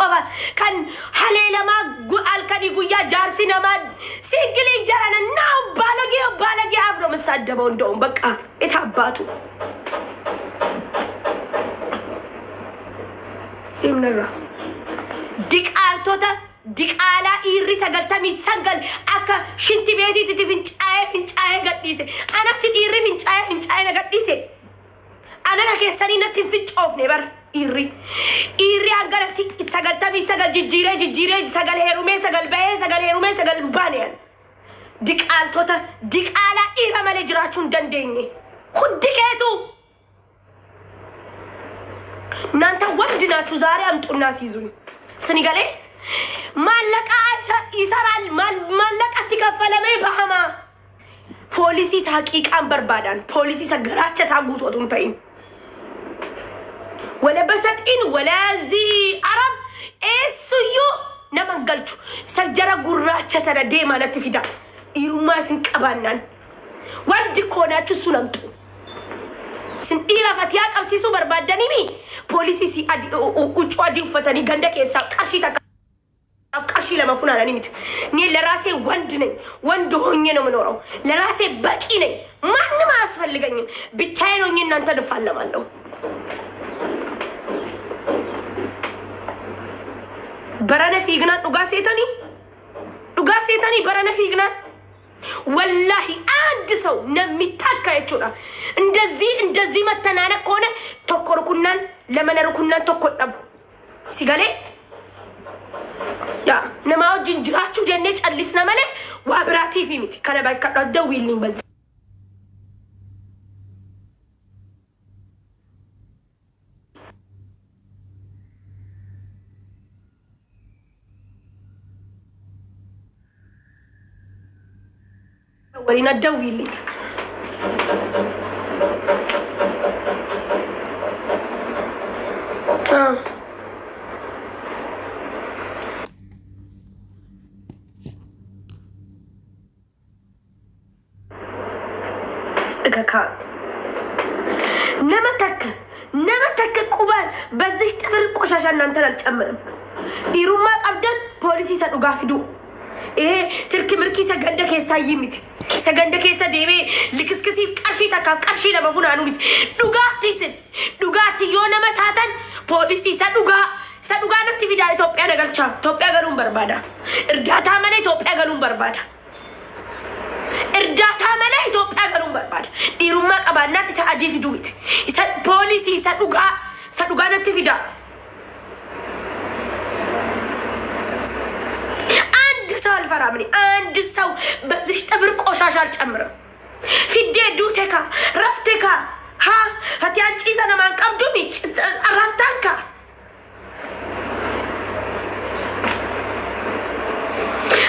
qofa kan haleelama alkani guyyaa jaarsi nama singili jarana naw balage afro masadabው እንደውም በቃ እታባቱ imnara diqaaltota diqaala irri sagaltami sagal akka shinti beeti titi fincaa'e gadhiise anatti irri fincaa'e na gadhiise anaka keessanii natti fincoofne bar irri angalatti sagaltami sagal jijjiiree sagal heerumee sagal bahee sagal heerumee sagal baaneen diqaaltota diqaala irra malee jiraachuu hin dandeenye hundi keetu እናንተ ወንድ ናችሁ ዛሬ አምጡና ሲዙኝ ስኒጋሌ ማለቃ ይሰራል ማለቃ ትከፈለመ በሃማ ፖሊሲ ሐቂቃን በርባዳን ፖሊሲ ሰገራቸ ሳጉቶቱን ታይ ወለ በሰጢን ወለዚ አረብ እሱዩ ነመንገልቹ ሰጀራ ጉራቸ ሰረዴ ማለት ፊዳ ይሩማ ሲንቀባናን ወንድ ኮናችሁ ሱነምጡ sindira fatiya qabsiisu barbaadani mi poliisi si uccu adi uffatanii ganda keessa qarshii lama funaananii miti ni ለራሴ ወንድ ነኝ ወንድ ሆኜ ነው የምኖረው ለራሴ በቂ ነኝ ማንንም አያስፈልገኝም ብቻዬን ሆኜ እናንተ ልፋለማለሁ በረነ ፊግና ዱጋ ሴተኒ በረነ ፊግና ወላሂ አንድ ሰው ነሚታካ ይችላ እንደዚህ መተናነቅ ሆነ ተኮርኩናን ለመነርኩናን ተቆጣብ ሲጋሌ ያ ነማው ጅንጅራችሁ ጀኔ ጨልስና ማለ ዋብራቲ ፊሚት ከነባይ ከደውልኝ በዚ ورينا الدويلي اكاكا نمتك قبال بزيش تفر قشاشا نانتنا الجمرم إيروما قبدن بوليسي سادوغا فيدو إيه تركي مركي سجندة كيسا يميت سجندة كيسا ديبي لكسكسي قرشي لما فونا نوميت دوغاتي يونا متاتن بوليسي سادوغا نتي فيدا إثيوبيا نغلچا إثيوبيا غلون بربادا إرداتا مالي إثيوبيا غلون بربادا إرداتا مالي إثيوبيا غلون بربادا إيروما قبانا إسا أدي في دوميت إسا بوليسي سادوغا نتي فيدا ሰው አልፈራምኒ አንድ ሰው በዚህ ጥብር ቆሻሻ አልጨምርም ፊዴ ዱቴካ ረፍቴካ ሀ ፈቲያንጪ ሰነማን ቀብዱሚ ረፍታንካ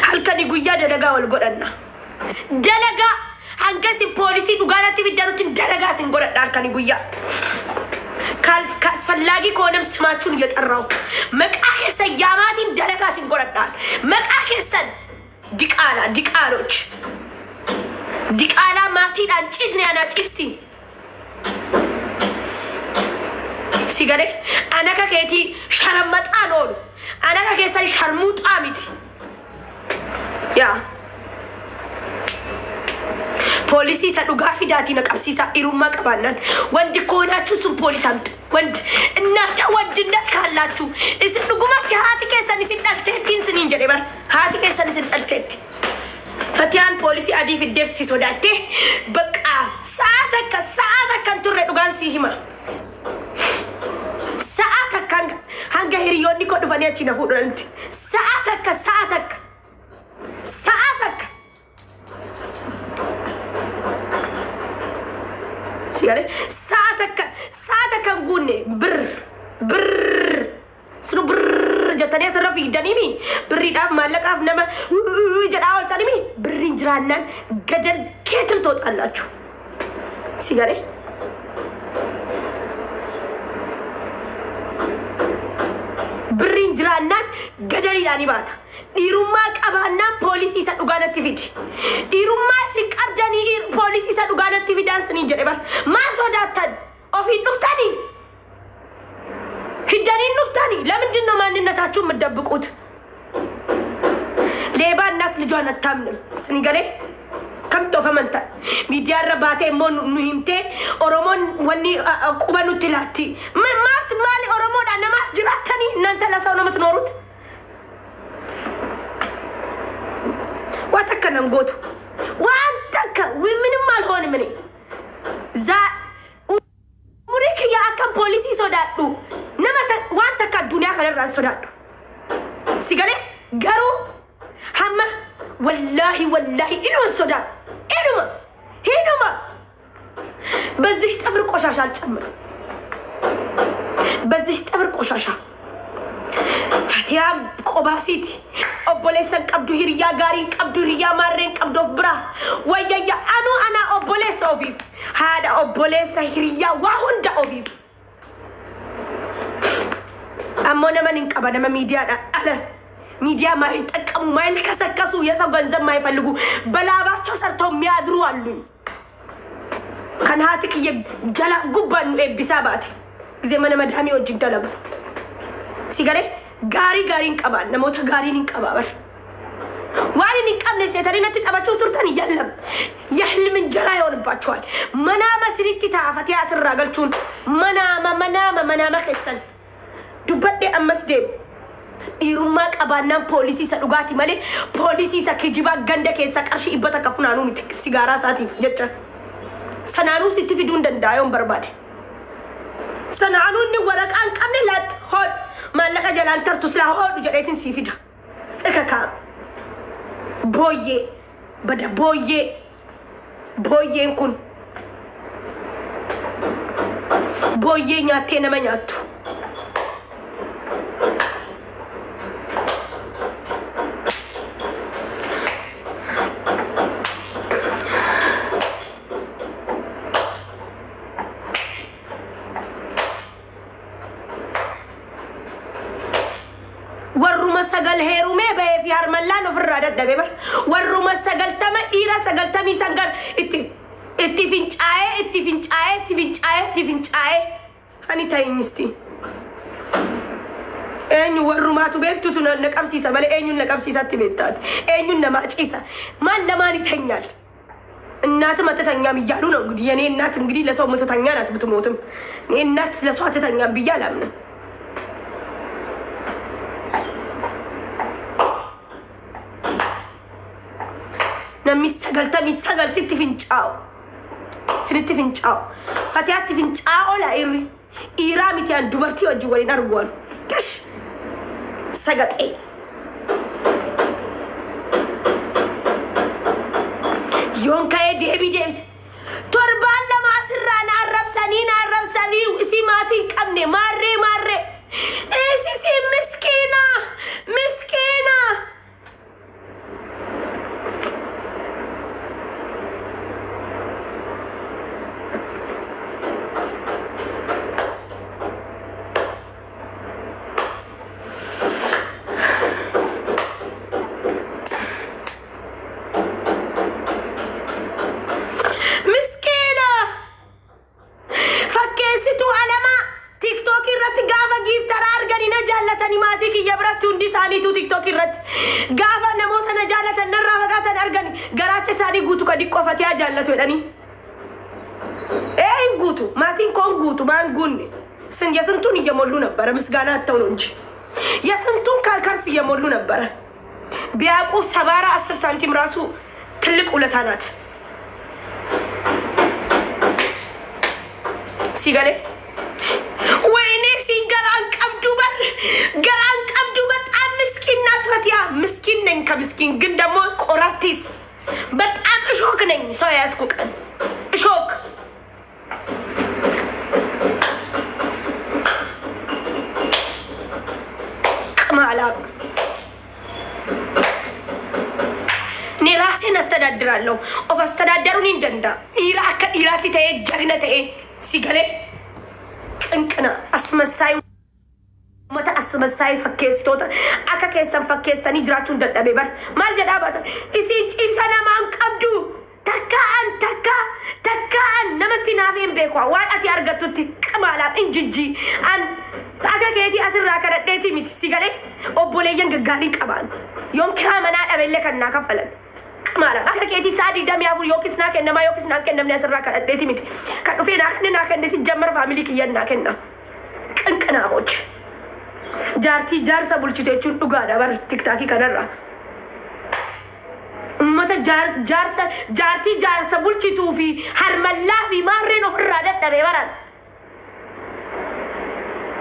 halkani guyyaa dalagaa wal godhanna dalagaa hangasi poolisii dhugaanatti fiddarutti dalagaa sin godhadha halkani guyyaa ካስፈላጊ ከሆነም ስማችሁን እየጠራው መቃከሰ ያማቲን ደረጋ ሲንጎረዳል መቃከሰን ዲቃሎች ዲቃላ ማቲን አንጪስ ነው ያናጪስቲ ሲገሬ አናካ ከቲ ሸረመጣ ነው አናካ ከሰን ሸርሙጣ ሚቲ ያ ፖሊሲ ሰዱጋ ፊዳቲ ነቀብሲሳ ኢሩማ ቀባናን ወንድ ኮናችሁ ሱን ፖሊስ አምጥ ወንድ እናንተ ወንድነት ካላችሁ እስ ዱጉማት ሃቲ ከሰን ሲጣልቴቲን ስንንጀሬ በር ሃቲ ከሰን ሲጣልቴቲ ፈቲያን ፖሊሲ አዲ ፊደስ ሲሶዳቴ በቃ ሰዓተ ከንቱረ ዱጋን ሲሂማ ሰዓተ ካንጋ ሃንጋ ሂሪዮኒ ኮ ዱፋኒያቺ ነፉ ዶንቲ ሰዓተ ሲያለ ሰዓተ ከንጉኔ ብር ስኑ ብር ጀተኔ ሰረፊ ደኒሚ ብሪዳ ማለቃፍ ነመ ጀዳው ታኒሚ ብሪን ጅራናን ገደል ከትም ተወጣላችሁ ሲጋሬ ብሪን ጅራናን ገደል ይላኒ ባታ ኢሩማ ቀባና ፖሊሲ ሰዱጋነት ፊድ ኢሩማ ሲቀርደኒ ፖሊሲ ሰዱጋነት ፊዳንስ ንጀበር ማሶዳታን ኦፊ ኑፍታኒ ሂዳኒ ኑፍታኒ ለምንድን ነው ማንነት ማንነታችሁ የምትደብቁት? ሌባ እናት ልጇን አታምንም። ስንገሌ ከምቶ ፈመንታ ሚዲያ ረባቴ ሞን ኑሂምቴ ኦሮሞን ወኒ ቁበኑ ትላቲ ማት ማሊ ኦሮሞ ዳነማ ጅራተኒ እናንተ ለሰው ነው የምትኖሩት። ዋተከነም ጎቱ ዋንተከ ምንም አልሆንም እኔ ዛ ሙሪክ ያከ ፖሊሲ ሶዳዱ ነመተ ዋንተከ ዱንያ ከለራ ሶዳዱ ሲገሌ ገሩ ሐማ ወላሂ ኢሉ ሶዳዱ ሄዱማ በዚህ ጥፍር ቆሻሻ አልጨምር በዚህ ጥፍር ቆሻሻ ፈቲያ ቆባሲት ኦቦሌሰን ቀብዱ ሂርያ ጋሪ ቀብዱ ሂርያ ማሬን ቀብዶ ብራ ወየያ አና ኦቦሌስ ኦቢፍ ሃዳ ኦቦሌሰ ሂርያ ዋሁንዳ ኦቢፍ አሞነ ማንን ቀበነ ሚዲያ አለ ሚዲያ ማይጠቀሙ ማይልከሰከሱ የሰው ገንዘብ ማይፈልጉ በላባቸው ሰርተው የሚያድሩ አሉ። ከናትክ የጀላ ጉባን ኤቢሳባት ጊዜ መነ መድሃሚ ወጅ ደለብ ሲገሬ ጋሪን ቀባል ነሞተ ጋሪን ቀባበር ዋሪን ቀምነ ሰተሪነት ተባቸው ቱርተን ይያለም የህልም እንጀራ ይሆንባቸዋል። መናማ ስሪቲ ታፈት ያስራገልቹን መናማ ከሰን ዱበዴ አመስዴ ኢሩማ ቀባና ፖሊሲ ሰዱጋቲ ማለ ፖሊሲ ሰከጂባ ገንደ ከሰ ቀርሺ ይበታ ከፍናኑ ምት ሲጋራ ሳቲ የጨ ሰናኑ ሲትፊዱ እንደንዳዮን በርባድ ሰናኑ እንደ ወረቃን ቀምለት ሆድ ማለቀ ጀላን ተርቱ ስላ ሆድ ጀሬትን ሲፊዳ እከካ ቦዬ በደ ቦዬ እንኩን ቦዬ ኛቴ ነመኛቱ ሰገል ሄሩሜ በፊ አርመላ ነው ፍራደ ደበበር ወሩ መሰገል ተመ ኢራ ሰገል ተሚ ሰንገር ኢቲፊንጫዬ አኒ ታይኝስቲ ኤኙ ወሩ ማቱ በፍቱቱ ነቀብሲሳ በለ ኤኙን ነቀብሲሳ ትቤታት ኤኙን ነማጪሳ ማን ለማን ይተኛል? እናት መተተኛም ይያሉ ነው እንግዲህ የኔ እናት እንግዲህ ለሰው መተተኛ ናት ብትሞትም እኔ እናት ለሰው አተተኛም ብያላምን ሚሰገል ሲትፊንጫው ፈቲያት ፊንጫው ላይሪ ኢራሚቲያን ዱበርቲ ወጅ ወሪና ርጓል ከሽ ሰገጤ ዮንካዬ ዴቪዴስ ቶርባን ለማስራና አረብሰኒ ሲማቲ ቀምኔ ማሬ እሲሲ ምስኪና ቲክቶክ ይረት ጋፋ ነሞተ ነጃለተ ነራበጋተ አርገኒ ገራቸ ሳዲ ጉቱ ከዲቆ ፈቲያ ጃለቱ ወደኒ ጉቱ ማቲን ኮን ጉቱ ማንጉን የስንቱን እየሞሉ ነበር። ምስጋና አተው ነው እንጂ የስንቱን ካልከርስ እየሞሉ ነበር። ቢያቁ 10 ሳንቲም ራሱ ትልቅ ውለታ ናት። ሲገሌ ወይኔ ሲገራን ቀብዱ በጣም ምስኪን ናት ፈቲያ። ምስኪን ነኝ ከምስኪን ግን ደግሞ ቆራቲስ በጣም እሾክ ነኝ። ሰው ያስኩ ቀን እሾክ ቅማላ እኔ ራሴን አስተዳድራለሁ። ኦፍ አስተዳደሩን እንደንዳ ኢራቲ ተዬ ጀግነ ተዬ ሲገሌ ቅንቅና አስመሳይ መታ አስመሳይ ፈኬስቶታ አካ ከሰን ፈኬሰኒ ጅራቹን ደደቤ በር ማል ጀዳባታ እሲ ጪሰና ማን ቀብዱ ተካን ነመቲ ናፌን ቤኳ ዋጣቲ አርገቱቲ ቅማላ እንጅጂ አን Akka keetii asirraa kadhadheetii miti si galee obboleeyyan gaggaarii qaban yoom kiraa manaa dhabeellee kan naa kaffalan maala akka keetii saadii damee afur yookis naa kennamaa yookis naa kennamne asirraa kadhadheetii miti kan dhufee naa kenne si jammar faamilii kiyyan naa kenna qinqinaamoch jaartii jaarsa bulchite jechuun dhugaadha bar tiktaakii kanarraa ummata jaartii jaarsa bulchituu fi harmallaa fi maarreen ofirraa dadhabee baran